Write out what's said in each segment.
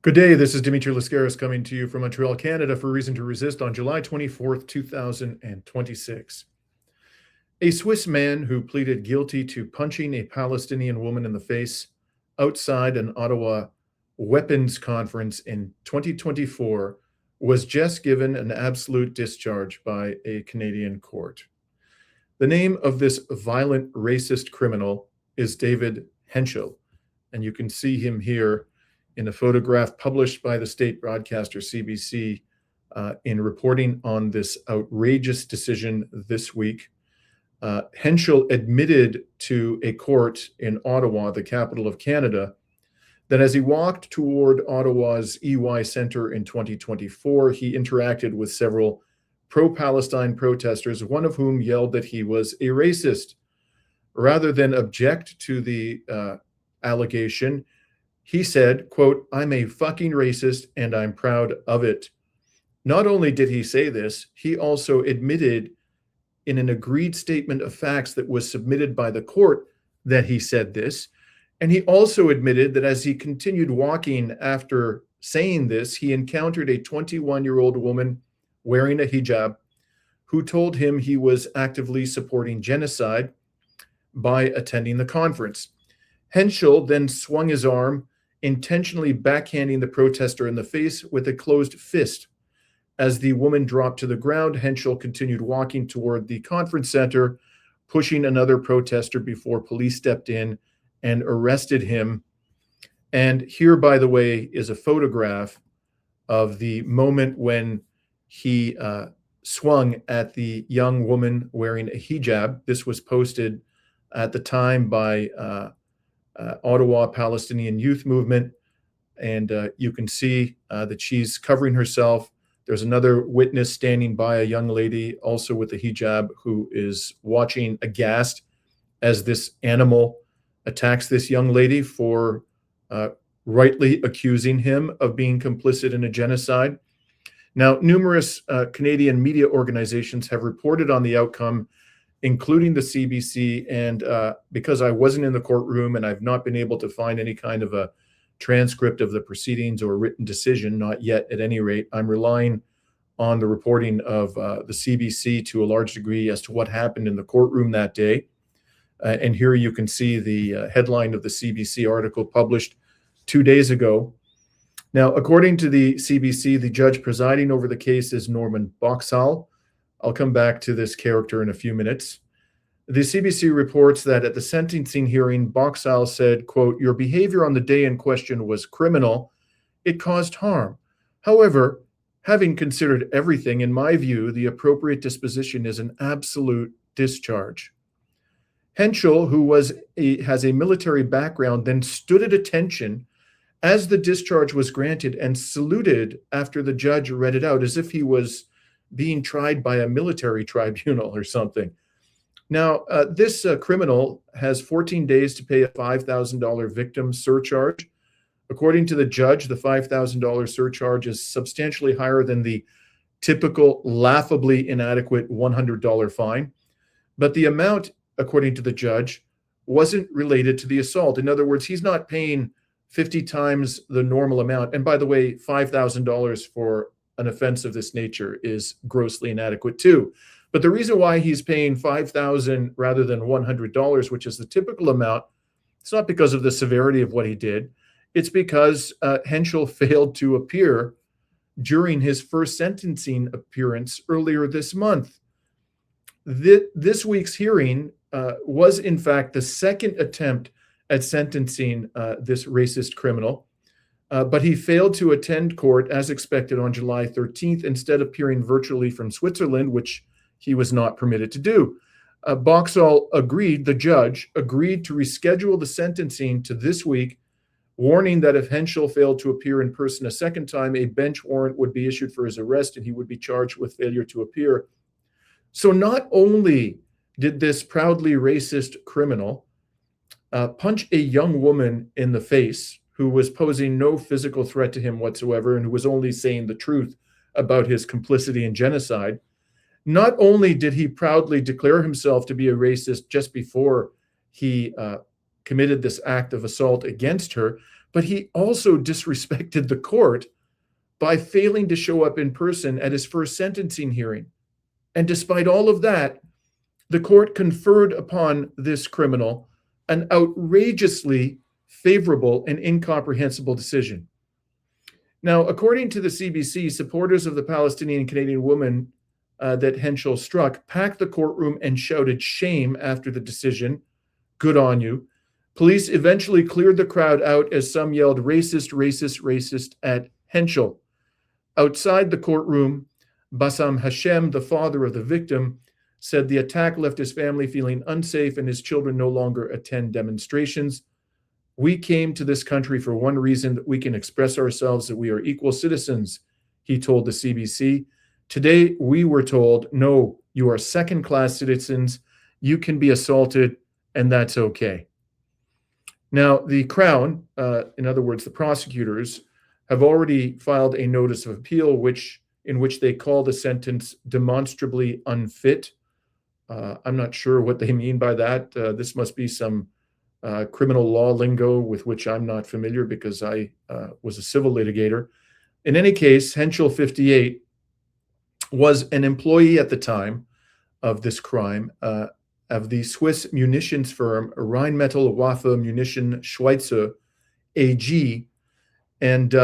Good day, this is Dimitri Lascaris coming to you from Montreal, Canada for Reason to Resist on July 24th, 2026. A Swiss man who pleaded guilty to punching a Palestinian woman in the face outside an Ottawa weapons conference in 2024 was just given an absolute discharge by a Canadian court. The name of this violent racist criminal is David Henschel, and you can see him here in a photograph published by the state broadcaster CBC in reporting on this outrageous decision this week. Henchel admitted to a court in Ottawa, the capital of Canada, that as he walked toward Ottawa's EY Centre in 2024, he interacted with several pro-Palestine protesters, one of whom yelled that he was a racist. Rather than object to the allegation, he said, quote, "I'm a fucking racist and I'm proud of it." Not only did he say this, he also admitted in an agreed statement of facts that was submitted by the court that he said this. And he also admitted that as he continued walking after saying this, he encountered a 21-year-old woman wearing a hijab who told him he was actively supporting genocide by attending the conference. Henschel then swung his arm, intentionally backhanding the protester in the face with a closed fist. As the woman dropped to the ground, Henschel continued walking toward the conference center, pushing another protester before police stepped in and arrested him. And here, by the way, is a photograph of the moment when he swung at the young woman wearing a hijab. This was posted at the time by Ottawa Palestinian Youth Movement. And you can see that she's covering herself. There's another witness standing by, a young lady also with a hijab, who is watching aghast as this animal attacks this young lady for rightly accusing him of being complicit in a genocide. Now, numerous Canadian media organizations have reported on the outcome, including the CBC, and because I wasn't in the courtroom and I've not been able to find any kind of a transcript of the proceedings or written decision, not yet at any rate, I'm relying on the reporting of the CBC to a large degree as to what happened in the courtroom that day. And here you can see the headline of the CBC article published 2 days ago. Now, according to the CBC, the judge presiding over the case is Norman Boxall. I'll come back to this character in a few minutes. The CBC reports that at the sentencing hearing, Boxall said, quote, "Your behavior on the day in question was criminal. It caused harm. However, having considered everything, in my view, the appropriate disposition is an absolute discharge." Henchel, who has a military background, then stood at attention as the discharge was granted and saluted after the judge read it out, as if he was being tried by a military tribunal or something. Now, this criminal has 14 days to pay a $5,000 victim surcharge. According to the judge, the $5,000 surcharge is substantially higher than the typical laughably inadequate $100 fine. But the amount, according to the judge, wasn't related to the assault. In other words, he's not paying 50 times the normal amount. And by the way, $5,000 for an offense of this nature is grossly inadequate too. But the reason why he's paying $5,000 rather than $100, which is the typical amount, it's not because of the severity of what he did. It's because Henschel failed to appear during his first sentencing appearance earlier this month. This week's hearing was, in fact, the second attempt at sentencing this racist criminal. But he failed to attend court as expected on July 13th, instead appearing virtually from Switzerland, which he was not permitted to do. Boxall the judge agreed to reschedule the sentencing to this week, warning that if Henschel failed to appear in person a second time, a bench warrant would be issued for his arrest and he would be charged with failure to appear. So not only did this proudly racist criminal punch a young woman in the face who was posing no physical threat to him whatsoever and who was only saying the truth about his complicity in genocide, not only did he proudly declare himself to be a racist just before he committed this act of assault against her, but he also disrespected the court by failing to show up in person at his first sentencing hearing. And despite all of that, the court conferred upon this criminal an outrageously favorable and incomprehensible decision. Now, according to the CBC, supporters of the Palestinian-Canadian woman that Henschel struck packed the courtroom and shouted shame after the decision. Good on you. Police eventually cleared the crowd out as some yelled racist, racist, racist at Henschel. Outside the courtroom, Bassam Hashem, the father of the victim, said the attack left his family feeling unsafe and his children no longer attend demonstrations. We came to this country for one reason, that we can express ourselves, that we are equal citizens, he told the CBC. Today, we were told, no, you are second-class citizens, you can be assaulted, and that's okay. Now, the Crown, in other words, the prosecutors, have already filed a notice of appeal in which they call the sentence demonstrably unfit. I'm not sure what they mean by that. This must be some criminal law lingo with which I'm not familiar because I was a civil litigator. In any case, Henchel, 58, was an employee at the time of this crime of the Swiss munitions firm Rheinmetall Waffe Munition Schweizer AG. And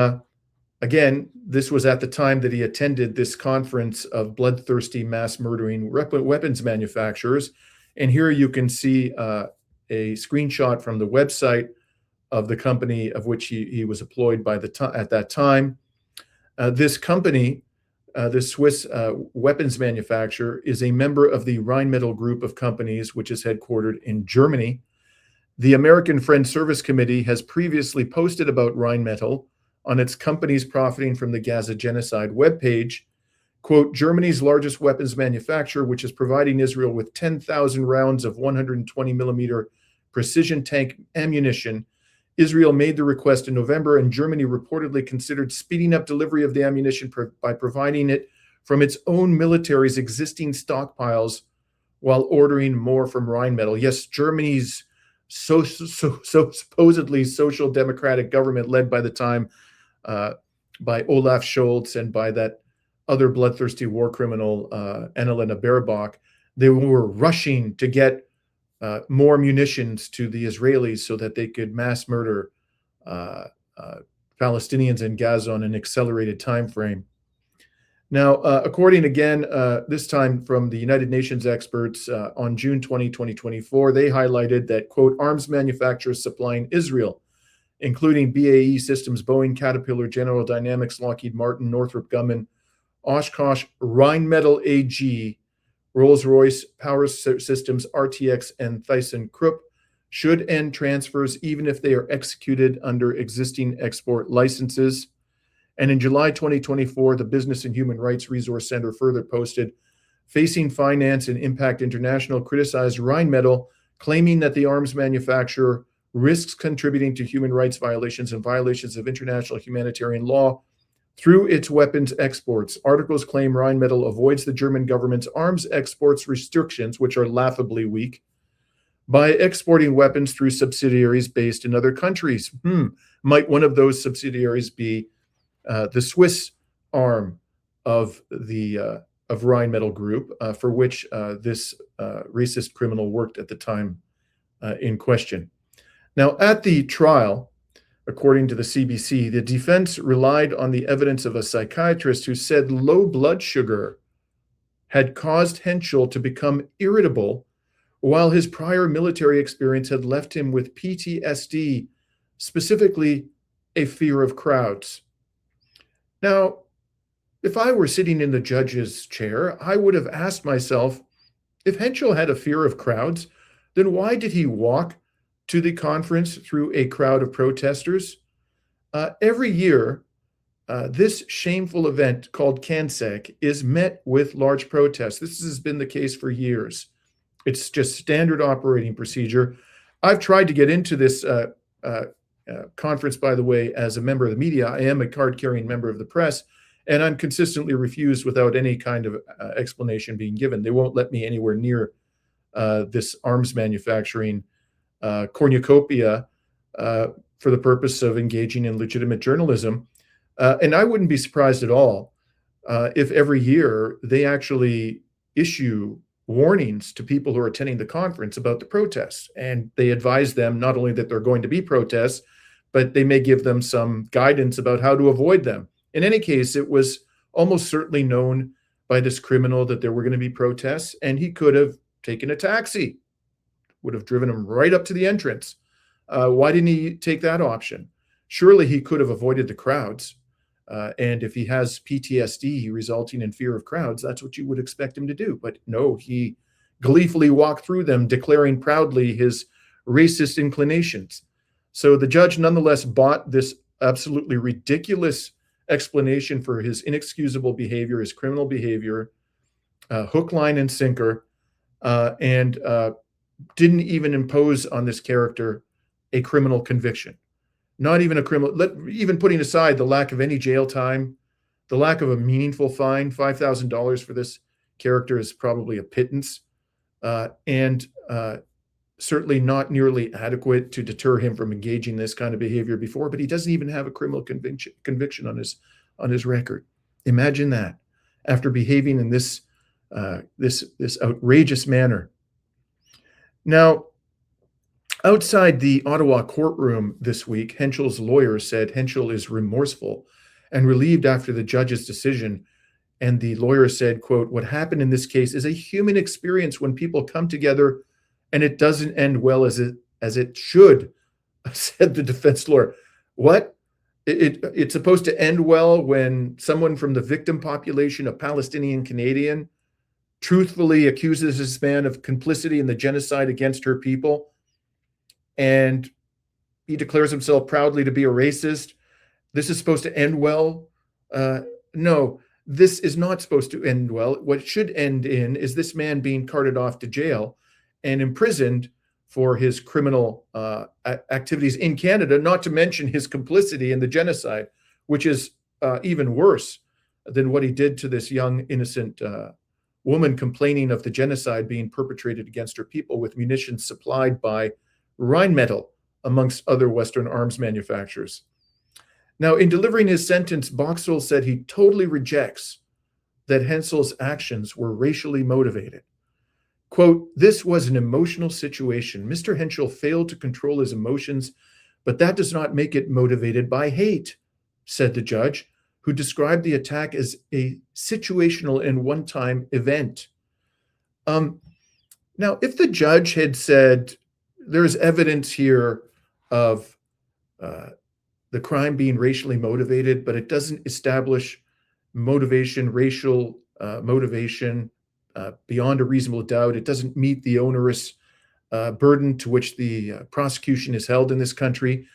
again, this was at the time that he attended this conference of bloodthirsty mass murdering weapons manufacturers. And here you can see a screenshot from the website of the company of which he was employed at that time. This company, the Swiss weapons manufacturer, is a member of the Rheinmetall group of companies, which is headquartered in Germany. The American Friends Service Committee has previously posted about Rheinmetall on its Companies Profiting from the Gaza Genocide webpage. Quote, Germany's largest weapons manufacturer, which is providing Israel with 10,000 rounds of 120 millimeter precision tank ammunition. Israel made the request in November, and Germany reportedly considered speeding up delivery of the ammunition by providing it from its own military's existing stockpiles while ordering more from Rheinmetall. Yes, Germany's so supposedly social democratic government, led by the time by Olaf Scholz and by that other bloodthirsty war criminal, Annalena Baerbock, they were rushing to get more munitions to the Israelis so that they could mass murder Palestinians in Gaza on an accelerated time frame. Now, according again, this time from the United Nations experts, on June 20, 2024, they highlighted that, quote, arms manufacturers supplying Israel, including BAE Systems, Boeing, Caterpillar, General Dynamics, Lockheed Martin, Northrop Grumman, Oshkosh, Rheinmetall AG, Rolls-Royce, Power Systems, RTX, and ThyssenKrupp should end transfers even if they are executed under existing export licenses. And in July 2024, the Business and Human Rights Resource Center further posted, Facing Finance and Impact International criticized Rheinmetall, claiming that the arms manufacturer risks contributing to human rights violations and violations of international humanitarian law through its weapons exports. Articles claim Rheinmetall avoids the German government's arms exports restrictions, which are laughably weak, by exporting weapons through subsidiaries based in other countries. Might one of those subsidiaries be the Swiss arm of the Rheinmetall Group, for which this racist criminal worked at the time in question? Now, at the trial, according to the CBC, the defense relied on the evidence of a psychiatrist who said low blood sugar had caused Henschel to become irritable, while his prior military experience had left him with PTSD, specifically a fear of crowds. Now, if I were sitting in the judge's chair, I would have asked myself, if Henschel had a fear of crowds, then why did he walk to the conference through a crowd of protesters? Every year, this shameful event called CANSEC is met with large protests. This has been the case for years. It's just standard operating procedure. I've tried to get into this conference, by the way, as a member of the media. I am a card-carrying member of the press, and I'm consistently refused without any kind of explanation being given. They won't let me anywhere near this arms manufacturing cornucopia for the purpose of engaging in legitimate journalism. And I wouldn't be surprised at all if every year they actually issue warnings to people who are attending the conference about the protests. And they advise them not only that there are going to be protests, but they may give them some guidance about how to avoid them. In any case, it was almost certainly known by this criminal that there were going to be protests, and he could have taken a taxi, would have driven him right up to the entrance. Why didn't he take that option? Surely he could have avoided the crowds. And if he has PTSD resulting in fear of crowds, that's what you would expect him to do. But no, he gleefully walked through them, declaring proudly his racist inclinations. So the judge nonetheless bought this absolutely ridiculous explanation for his inexcusable behavior, his criminal behavior, hook, line, and sinker, and didn't even impose on this character a criminal conviction. Not even a criminal, even putting aside the lack of any jail time, the lack of a meaningful fine. $5,000 for this character is probably a pittance, and certainly not nearly adequate to deter him from engaging in this kind of behavior before. But he doesn't even have a criminal conviction on his record. Imagine that, after behaving in this outrageous manner. Now, outside the Ottawa courtroom this week, Henchel's lawyer said Henchel is remorseful and relieved after the judge's decision. And the lawyer said, quote, "What happened in this case is a human experience when people come together and it doesn't end well as it should," said the defense lawyer. What? It's supposed to end well when someone from the victim population, a Palestinian-Canadian, truthfully accuses this man of complicity in the genocide against her people, and he declares himself proudly to be a racist. This is supposed to end well? No, this is not supposed to end well. What it should end in is this man being carted off to jail and imprisoned for his criminal activities in Canada, not to mention his complicity in the genocide, which is even worse than what he did to this young, innocent woman complaining of the genocide being perpetrated against her people with munitions supplied by Rheinmetall, amongst other Western arms manufacturers. Now, in delivering his sentence, Boxall said he totally rejects that Henschel's actions were racially motivated. Quote, "This was an emotional situation. Mr. Henschel failed to control his emotions, but that does not make it motivated by hate," said the judge, who described the attack as a situational and one-time event. Now, if the judge had said, there's evidence here of the crime being racially motivated, but it doesn't establish motivation, racial motivation beyond a reasonable doubt. It doesn't meet the onerous burden to which the prosecution is held in this country.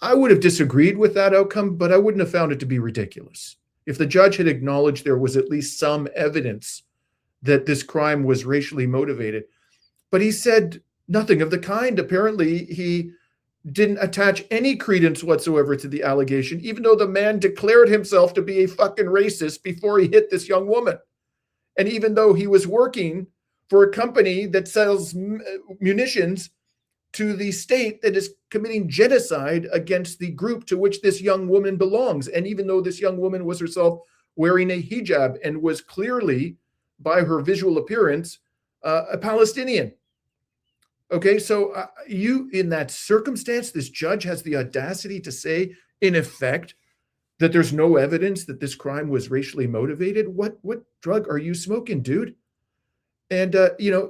I would have disagreed with that outcome, but I wouldn't have found it to be ridiculous. If the judge had acknowledged there was at least some evidence that this crime was racially motivated, but he said nothing of the kind. Apparently, he didn't attach any credence whatsoever to the allegation, even though the man declared himself to be a fucking racist before he hit this young woman. And even though he was working for a company that sells munitions to the state that is committing genocide against the group to which this young woman belongs. And even though this young woman was herself wearing a hijab and was clearly, by her visual appearance, a Palestinian. Okay, so in that circumstance, this judge has the audacity to say, in effect, that there's no evidence that this crime was racially motivated. What drug are you smoking, dude? And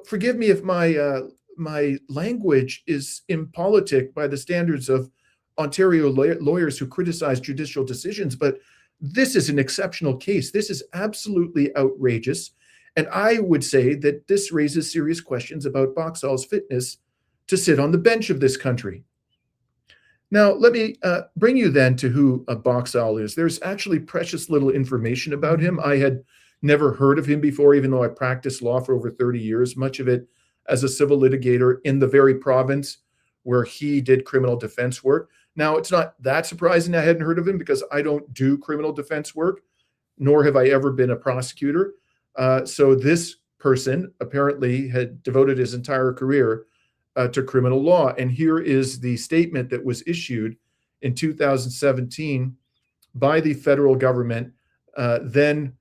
forgive me if my language is impolitic by the standards of Ontario lawyers who criticize judicial decisions, but this is an exceptional case. This is absolutely outrageous. And I would say that this raises serious questions about Boxall's fitness to sit on the bench of this country. Now, let me bring you then to who Boxall is. There's actually precious little information about him. I had never heard of him before, even though I practiced law for over 30 years, much of it as a civil litigator in the very province where he did criminal defense work. Now, it's not that surprising I hadn't heard of him because I don't do criminal defense work, nor have I ever been a prosecutor. So this person apparently had devoted his entire career to criminal law. And here is the statement that was issued in 2017 by the federal government. The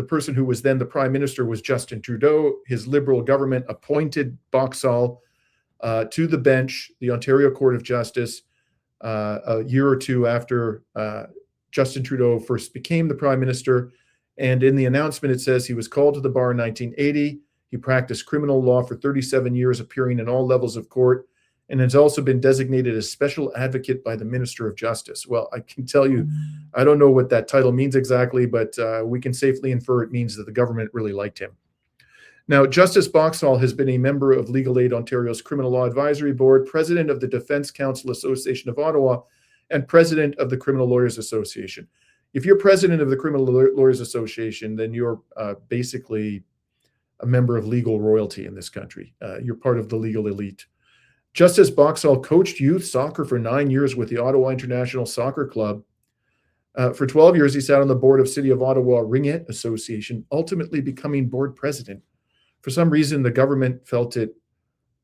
person who was then the prime minister was Justin Trudeau. His Liberal government appointed Boxall to the bench, the Ontario Court of Justice, a year or two after Justin Trudeau first became the prime minister. And in the announcement, it says he was called to the bar in 1980. He practiced criminal law for 37 years, appearing in all levels of court, and has also been designated as special advocate by the Minister of Justice. Well, I can tell you, I don't know what that title means exactly, but we can safely infer it means that the government really liked him. Now, Justice Boxall has been a member of Legal Aid Ontario's Criminal Law Advisory Board, president of the Defence Counsel Association of Ottawa, and president of the Criminal Lawyers Association. If you're president of the Criminal Lawyers Association, then you're basically a member of legal royalty in this country. You're part of the legal elite. Justice Boxall coached youth soccer for 9 years with the Ottawa International Soccer Club. For 12 years, he sat on the board of City of Ottawa Ringette Association, ultimately becoming board president. For some reason, the government felt it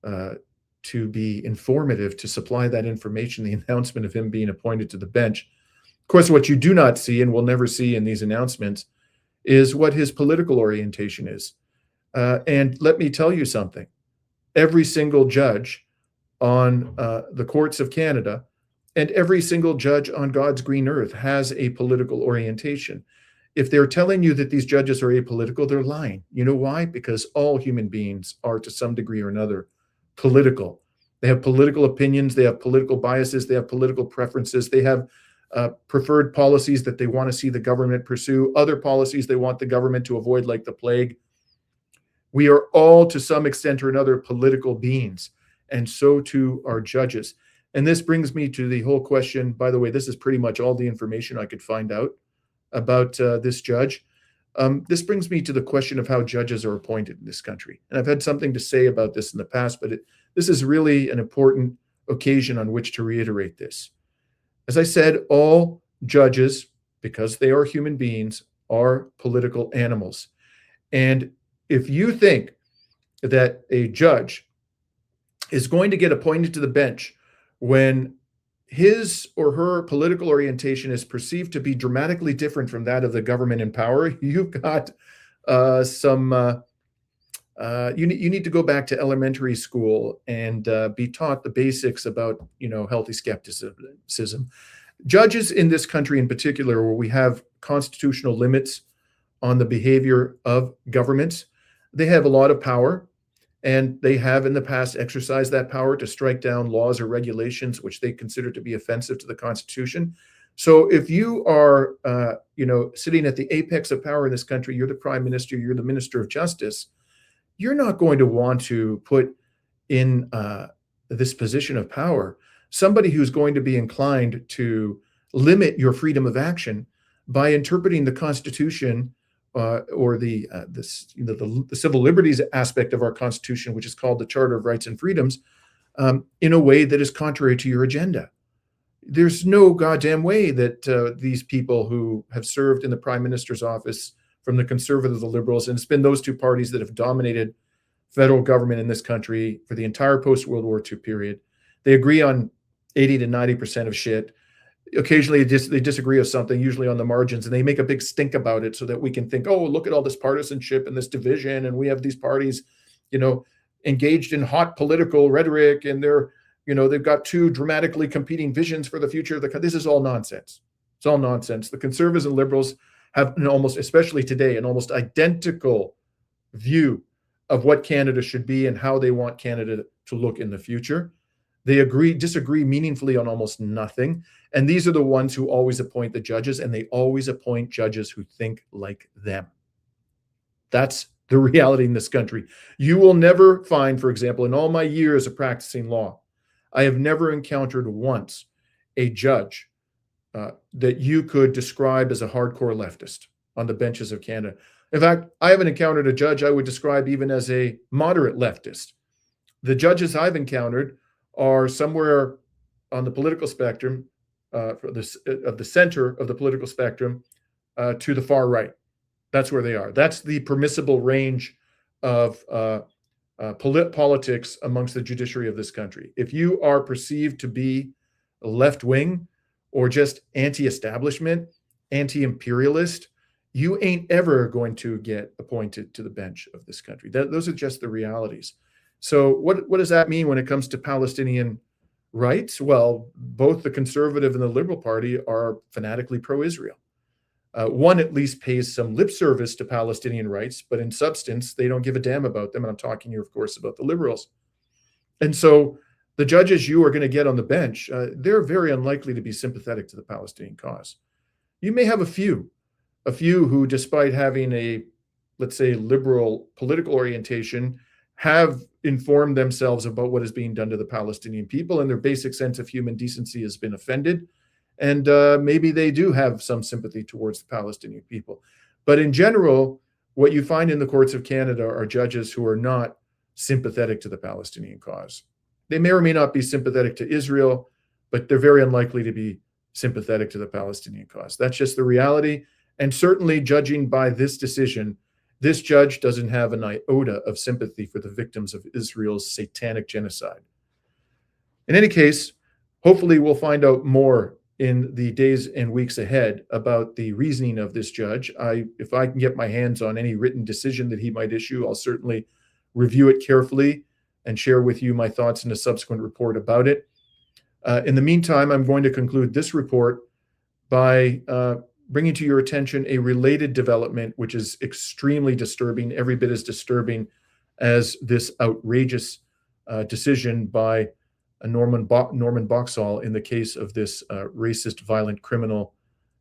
to be informative to supply that information, the announcement of him being appointed to the bench. Of course, what you do not see and will never see in these announcements is what his political orientation is. And let me tell you something. Every single judge on the courts of Canada and every single judge on God's green earth has a political orientation. If they're telling you that these judges are apolitical, they're lying. You know why? Because all human beings are, to some degree or another, political. They have political opinions, they have political biases, they have political preferences, they have preferred policies that they want to see the government pursue, other policies they want the government to avoid, like the plague. We are all, to some extent or another, political beings, and so too are judges. And this brings me to the whole question. By the way, this is pretty much all the information I could find out about this judge. This brings me to the question of how judges are appointed in this country. And I've had something to say about this in the past, but this is really an important occasion on which to reiterate this. As I said, all judges, because they are human beings, are political animals. And if you think that a judge is going to get appointed to the bench when his or her political orientation is perceived to be dramatically different from that of the government in power, you've got you need to go back to elementary school and be taught the basics about, healthy skepticism. Judges in this country in particular, where we have constitutional limits on the behavior of governments, they have a lot of power, and they have in the past exercised that power to strike down laws or regulations which they consider to be offensive to the Constitution. So if you are, sitting at the apex of power in this country, you're the prime minister, you're the minister of justice, you're not going to want to put in this position of power somebody who's going to be inclined to limit your freedom of action by interpreting the Constitution or the civil liberties aspect of our Constitution, which is called the Charter of Rights and Freedoms, in a way that is contrary to your agenda. There's no goddamn way that these people who have served in the Prime Minister's office from the Conservatives, the Liberals, and it's been those two parties that have dominated federal government in this country for the entire post-World War II period. They agree on 80 to 90% of shit. Occasionally they disagree on something, usually on the margins, and they make a big stink about it so that we can think, oh, look at all this partisanship and this division, and we have these parties, engaged in hot political rhetoric, and they've got two dramatically competing visions for the future of the country. This is all nonsense. It's all nonsense. The Conservatives and Liberals have especially today, an almost identical view of what Canada should be and how they want Canada to look in the future. They disagree meaningfully on almost nothing. And these are the ones who always appoint the judges, and they always appoint judges who think like them. That's the reality in this country. You will never find, for example, in all my years of practicing law, I have never encountered once a judge that you could describe as a hardcore leftist on the benches of Canada. In fact, I haven't encountered a judge I would describe even as a moderate leftist. The judges I've encountered are somewhere on the political spectrum, of the center of the political spectrum to the far right. That's where they are. That's the permissible range of politics amongst the judiciary of this country. If you are perceived to be left-wing or just anti-establishment, anti-imperialist, you ain't ever going to get appointed to the bench of this country. Those are just the realities. So what does that mean when it comes to Palestinian rights? Well, both the Conservative and the Liberal Party are fanatically pro-Israel. One at least pays some lip service to Palestinian rights, but in substance, they don't give a damn about them. And I'm talking here, of course, about the Liberals. And so the judges you are going to get on the bench, they're very unlikely to be sympathetic to the Palestinian cause. You may have a few who, despite having a, let's say, liberal political orientation, have informed themselves about what is being done to the Palestinian people, and their basic sense of human decency has been offended. And maybe they do have some sympathy towards the Palestinian people. But in general, what you find in the courts of Canada are judges who are not sympathetic to the Palestinian cause. They may or may not be sympathetic to Israel, but they're very unlikely to be sympathetic to the Palestinian cause. That's just the reality. And certainly, judging by this decision, this judge doesn't have an iota of sympathy for the victims of Israel's satanic genocide. In any case, hopefully we'll find out more in the days and weeks ahead about the reasoning of this judge. If I can get my hands on any written decision that he might issue, I'll certainly review it carefully and share with you my thoughts in a subsequent report about it. In the meantime, I'm going to conclude this report by bringing to your attention a related development, which is extremely disturbing, every bit as disturbing as this outrageous decision by Norman Boxall in the case of this racist, violent criminal,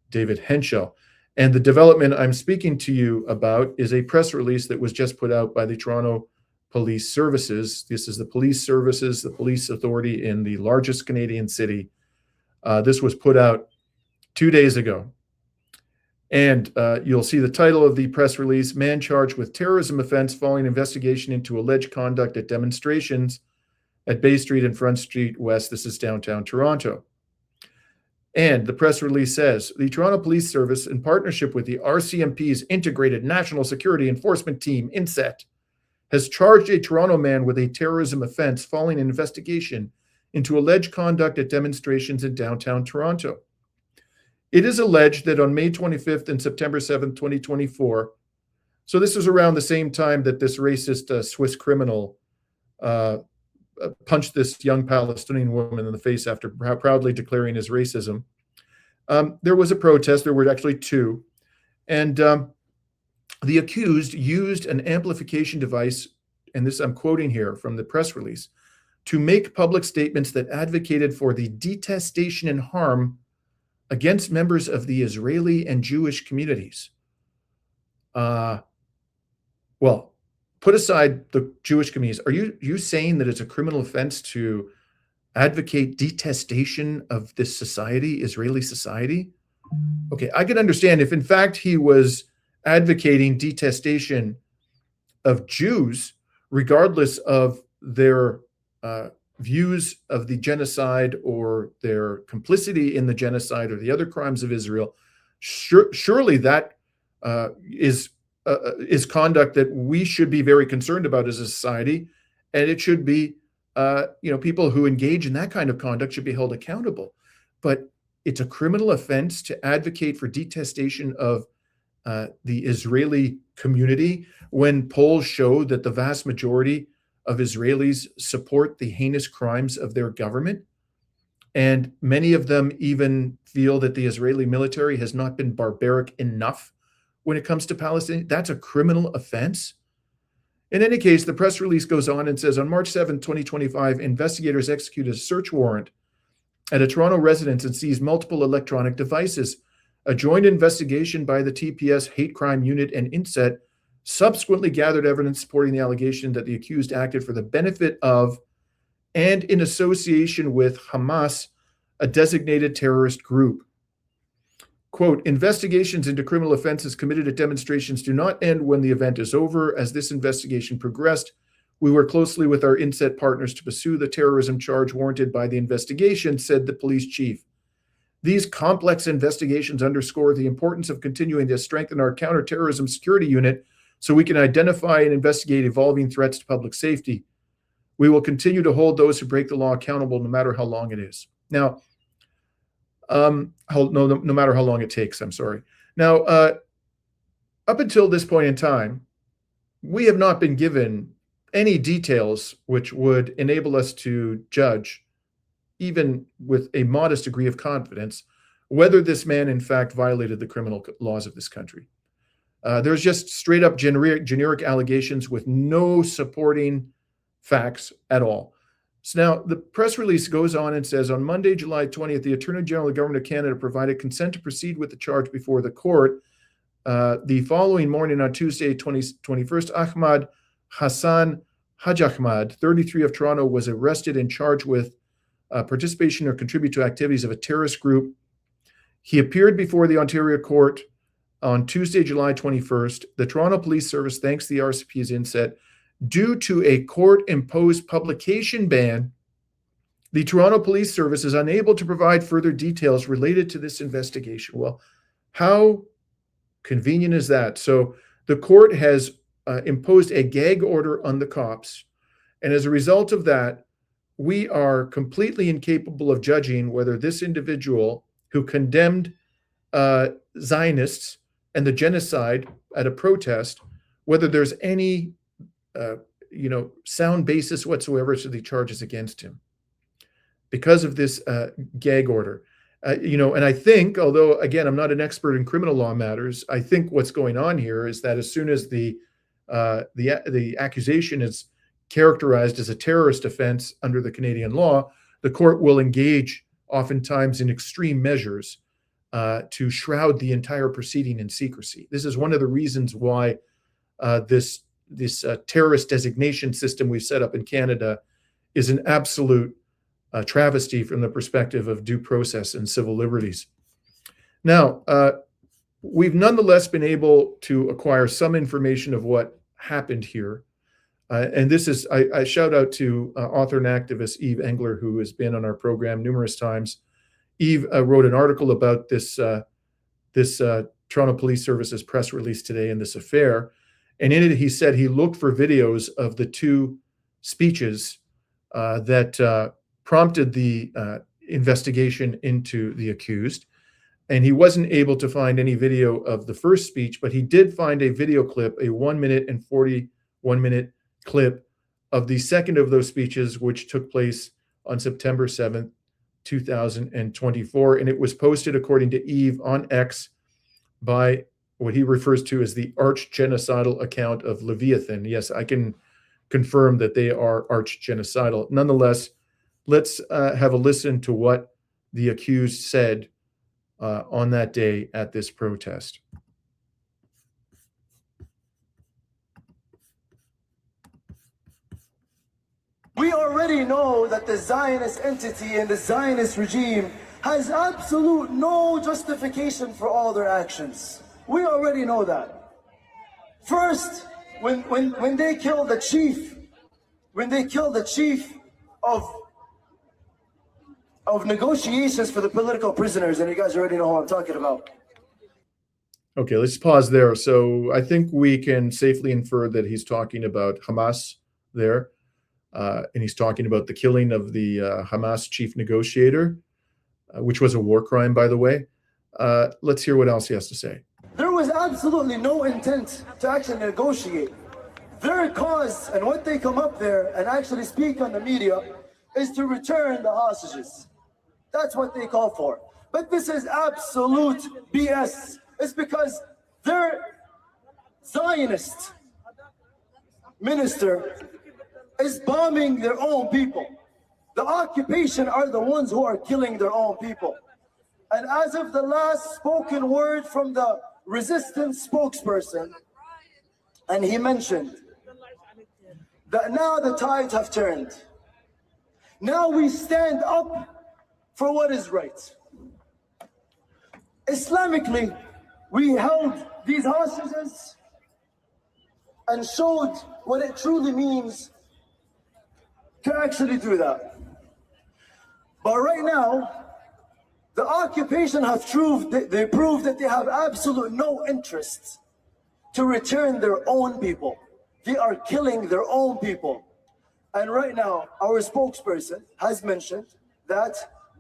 David Henchel. And the development I'm speaking to you about is a press release that was just put out by the Toronto Police Services. This is the police services, the police authority in the largest Canadian city. This was put out 2 days ago. And you'll see the title of the press release, "Man Charged with Terrorism Offense Following Investigation into Alleged Conduct at Demonstrations at Bay Street and Front Street West." This is downtown Toronto. And the press release says, "The Toronto Police Service, in partnership with the RCMP's Integrated National Security Enforcement Team, INSET, has charged a Toronto man with a terrorism offense following an investigation into alleged conduct at demonstrations in downtown Toronto. It is alleged that on May 25th and September 7th, 2024, so this was around the same time that this racist Swiss criminal punched this young Palestinian woman in the face after proudly declaring his racism. There was a protest. There were actually two. And the accused used an amplification device, and this I'm quoting here from the press release, to make public statements that advocated for the detestation and harm against members of the Israeli and Jewish communities. Well, put aside the Jewish communities. Are you saying that it's a criminal offense to advocate detestation of this society, Israeli society? Okay, I can understand if in fact he was advocating detestation of Jews, regardless of their views of the genocide or their complicity in the genocide or the other crimes of Israel. Surely that is conduct that we should be very concerned about as a society, and it should be, people who engage in that kind of conduct should be held accountable. But it's a criminal offense to advocate for detestation of the Israeli community when polls show that the vast majority of Israelis support the heinous crimes of their government. And many of them even feel that the Israeli military has not been barbaric enough when it comes to Palestine. That's a criminal offense. In any case, the press release goes on and says, on March 7, 2025, investigators executed a search warrant at a Toronto residence and seized multiple electronic devices. A joint investigation by the TPS Hate Crime Unit and INSET subsequently gathered evidence supporting the allegation that the accused acted for the benefit of and in association with Hamas, a designated terrorist group. Quote, investigations into criminal offenses committed at demonstrations do not end when the event is over. As this investigation progressed, we worked closely with our INSET partners to pursue the terrorism charge warranted by the investigation, said the police chief. These complex investigations underscore the importance of continuing to strengthen our counterterrorism security unit so we can identify and investigate evolving threats to public safety. We will continue to hold those who break the law accountable, no matter how long it is. Now, no matter how long it takes, I'm sorry. Now, up until this point in time, we have not been given any details which would enable us to judge, even with a modest degree of confidence, whether this man in fact violated the criminal laws of this country. There's just straight up generic allegations with no supporting facts at all. So now the press release goes on and says, on Monday, July 20th, the Attorney General of the Government of Canada provided consent to proceed with the charge before the court. The following morning, on Tuesday, 21st, Ahmad Hassan Haj Ahmad, 33 of Toronto, was arrested and charged with participation or contribute to activities of a terrorist group. He appeared before the Ontario court on Tuesday, July 21st. The Toronto Police Service thanks the RCP as inset. Due to a court-imposed publication ban, the Toronto Police Service is unable to provide further details related to this investigation. Well, how convenient is that? So the court has imposed a gag order on the cops, and as a result of that, we are completely incapable of judging whether this individual who condemned Zionists and the genocide at a protest, whether there's any sound basis whatsoever to the charges against him because of this gag order. And I think, although again, I'm not an expert in criminal law matters, I think what's going on here is that as soon as the accusation is characterized as a terrorist offense under the Canadian law, the court will engage oftentimes in extreme measures to shroud the entire proceeding in secrecy. This is one of the reasons why this terrorist designation system we've set up in Canada is an absolute travesty from the perspective of due process and civil liberties. Now, we've nonetheless been able to acquire some information of what happened here. And this is, I shout out to author and activist Eve Engler, who has been on our program numerous times. Eve wrote an article about this Toronto Police Service's press release today in this affair. And in it, he said he looked for videos of the two speeches that prompted the investigation into the accused. And he wasn't able to find any video of the first speech, but he did find a video clip, a 1 minute and 41 minute clip of the second of those speeches, which took place on September 7th, 2024. And it was posted, according to Eve, on X by what he refers to as the arch-genocidal account of Leviathan. Yes, I can confirm that they are arch-genocidal. Nonetheless, let's have a listen to what the accused said on that day at this protest. We already know that the Zionist entity and the Zionist regime has absolute no justification for all their actions. We already know that. First, when they killed the chief, of negotiations for the political prisoners, and you guys already know who I'm talking about. Okay, let's pause there. So I think we can safely infer that he's talking about Hamas there, and he's talking about the killing of the Hamas chief negotiator, which was a war crime, by the way. Let's hear what else he has to say. There was absolutely no intent to actually negotiate. Their cause and what they come up there and actually speak on the media is to return the hostages. That's what they call for. But this is absolute BS. It's because their Zionist minister is bombing their own people. The occupation are the ones who are killing their own people. And as of the last spoken word from the resistance spokesperson, and he mentioned that now the tides have turned. Now we stand up for what is right. Islamically, we held these hostages and showed what it truly means to actually do that. But right now, the occupation have proved that they have absolute no interest to return their own people. They are killing their own people. And right now, our spokesperson has mentioned that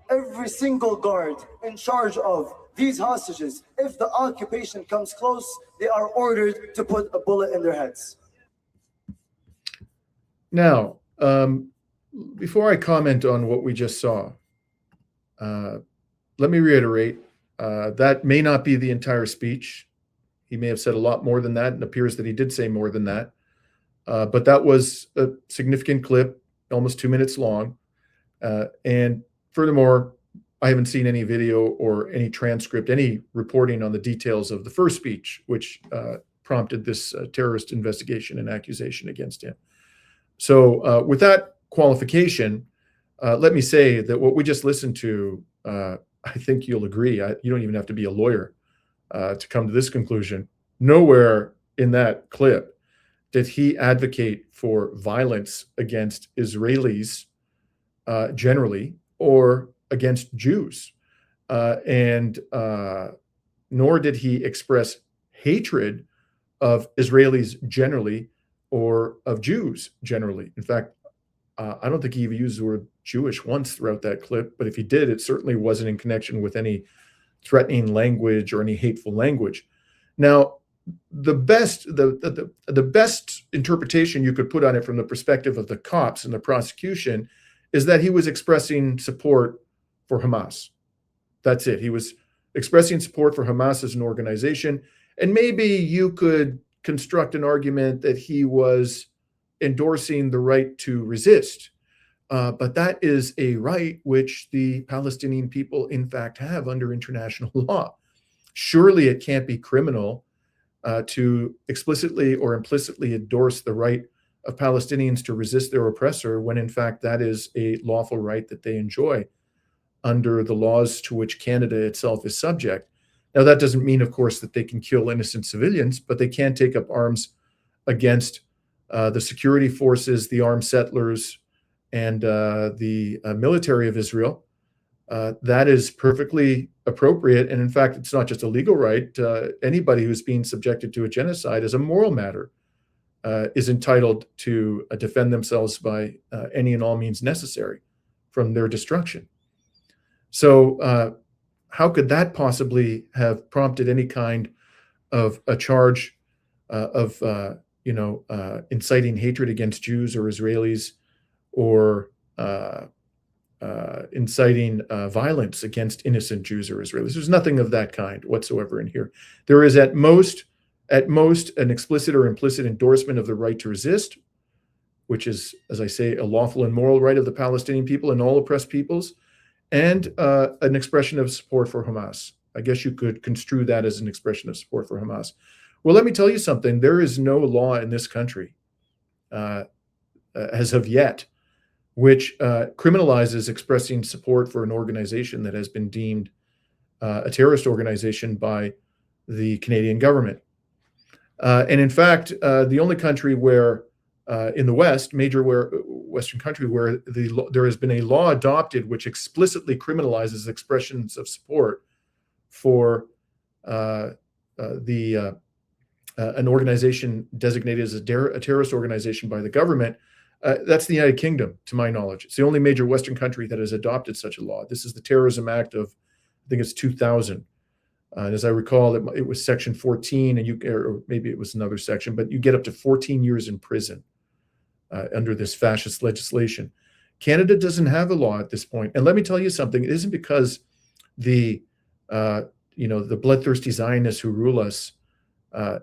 every single guard in charge of these hostages, if the occupation comes close, they are ordered to put a bullet in their heads. Now, before I comment on what we just saw, let me reiterate, that may not be the entire speech. He may have said a lot more than that, and appears that he did say more than that. But that was a significant clip, almost 2 minutes long. And furthermore, I haven't seen any video or any transcript, any reporting on the details of the first speech, which prompted this terrorist investigation and accusation against him. So with that qualification, let me say that what we just listened to, I think you'll agree, you don't even have to be a lawyer to come to this conclusion. Nowhere in that clip did he advocate for violence against Israelis generally, or against Jews. Nor did he express hatred of Israelis generally or of Jews generally. In fact, I don't think he even used the word Jewish once throughout that clip, but if he did, it certainly wasn't in connection with any threatening language or any hateful language. Now, the best interpretation you could put on it from the perspective of the cops and the prosecution is that he was expressing support for Hamas. That's it. He was expressing support for Hamas as an organization. And maybe you could construct an argument that he was endorsing the right to resist. But that is a right which the Palestinian people, in fact, have under international law. Surely it can't be criminal to explicitly or implicitly endorse the right of Palestinians to resist their oppressor, when in fact that is a lawful right that they enjoy under the laws to which Canada itself is subject. Now, that doesn't mean, of course, that they can kill innocent civilians, but they can take up arms against the security forces, the armed settlers, and the military of Israel. That is perfectly appropriate. And in fact, it's not just a legal right. Anybody who's being subjected to a genocide as a moral matter is entitled to defend themselves by any and all means necessary from their destruction. So how could that possibly have prompted any kind of a charge of inciting hatred against Jews or Israelis, or inciting violence against innocent Jews or Israelis? There's nothing of that kind whatsoever in here. There is at most an explicit or implicit endorsement of the right to resist, which is, as I say, a lawful and moral right of the Palestinian people and all oppressed peoples, and an expression of support for Hamas. I guess you could construe that as an expression of support for Hamas. Well, let me tell you something. There is no law in this country, as of yet, which criminalizes expressing support for an organization that has been deemed a terrorist organization by the Canadian government. And in fact, the only country where, in the West, Western country, where there has been a law adopted which explicitly criminalizes expressions of support for an organization designated as a terrorist organization by the government, that's the United Kingdom, to my knowledge. It's the only major Western country that has adopted such a law. This is the Terrorism Act of, I think it's 2000. And as I recall, it was Section 14, or maybe it was another section, but you get up to 14 years in prison under this fascist legislation. Canada doesn't have a law at this point. And let me tell you something. It isn't because the bloodthirsty Zionists who rule us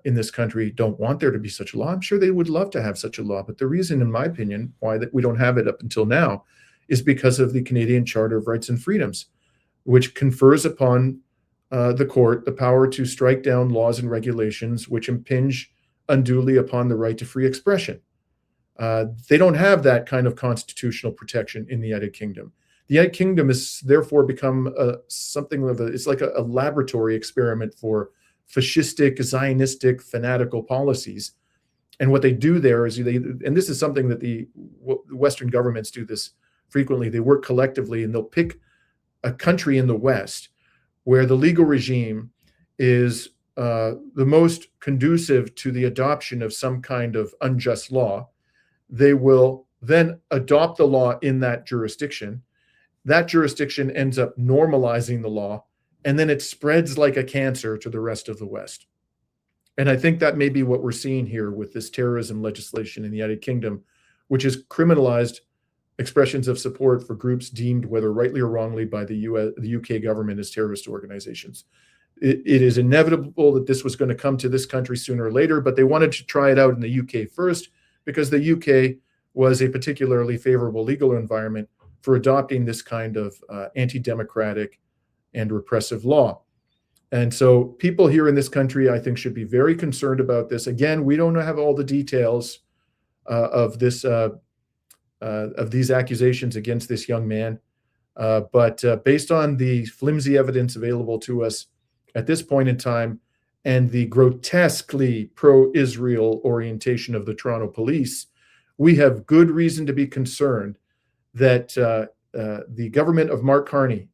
in this country don't want there to be such a law. I'm sure they would love to have such a law. But the reason, in my opinion, why that we don't have it up until now is because of the Canadian Charter of Rights and Freedoms, which confers upon the court the power to strike down laws and regulations which impinge unduly upon the right to free expression. They don't have that kind of constitutional protection in the United Kingdom. The United Kingdom has therefore become something of it's like a laboratory experiment for fascistic, Zionistic, fanatical policies. And what they do there is and this is something that the Western governments do this frequently. They work collectively, and they'll pick a country in the West where the legal regime is the most conducive to the adoption of some kind of unjust law, they will then adopt the law in that jurisdiction. That jurisdiction ends up normalizing the law, and then it spreads like a cancer to the rest of the West. And I think that may be what we're seeing here with this terrorism legislation in the United Kingdom, which has criminalized expressions of support for groups deemed, whether rightly or wrongly, by the UK government as terrorist organizations. It is inevitable that this was going to come to this country sooner or later, but they wanted to try it out in the UK first because the UK was a particularly favorable legal environment for adopting this kind of anti-democratic and repressive law. And so people here in this country, I think, should be very concerned about this. Again, we don't have all the details of these accusations against this young man. But based on the flimsy evidence available to us at this point in time and the grotesquely pro-Israel orientation of the Toronto police, we have good reason to be concerned that the government of Mark Carney,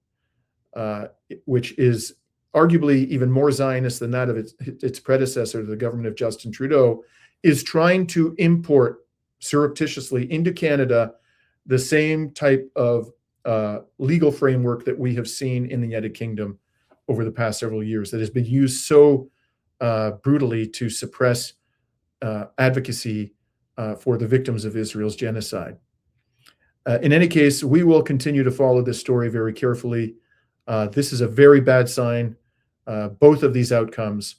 which is arguably even more Zionist than that of its predecessor, the government of Justin Trudeau, is trying to import surreptitiously into Canada the same type of legal framework that we have seen in the United Kingdom over the past several years that has been used so brutally to suppress advocacy for the victims of Israel's genocide. In any case, we will continue to follow this story very carefully. This is a very bad sign, both of these outcomes,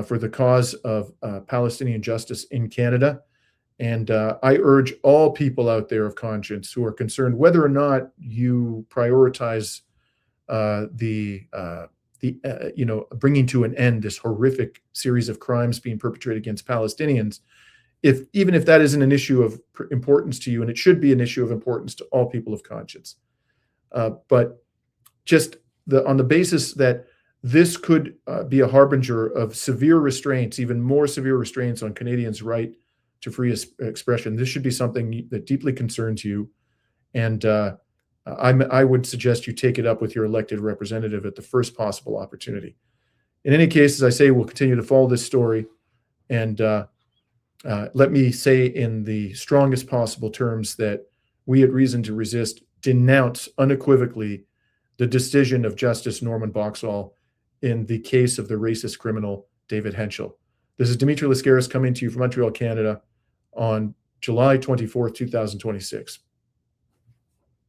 for the cause of Palestinian justice in Canada. And I urge all people out there of conscience who are concerned whether or not you prioritize bringing to an end this horrific series of crimes being perpetrated against Palestinians, even if that isn't an issue of importance to you, and it should be an issue of importance to all people of conscience. But just on the basis that this could be a harbinger of severe restraints, even more severe restraints on Canadians' right to free expression, this should be something that deeply concerns you. And I would suggest you take it up with your elected representative at the first possible opportunity. In any case, as I say, we'll continue to follow this story. And let me say in the strongest possible terms that we at Reason to Resist denounce unequivocally the decision of Justice Norman Boxall in the case of the racist criminal David Henchel. This is Dimitri Lascaris coming to you from Montreal, Canada on July 24th, 2026.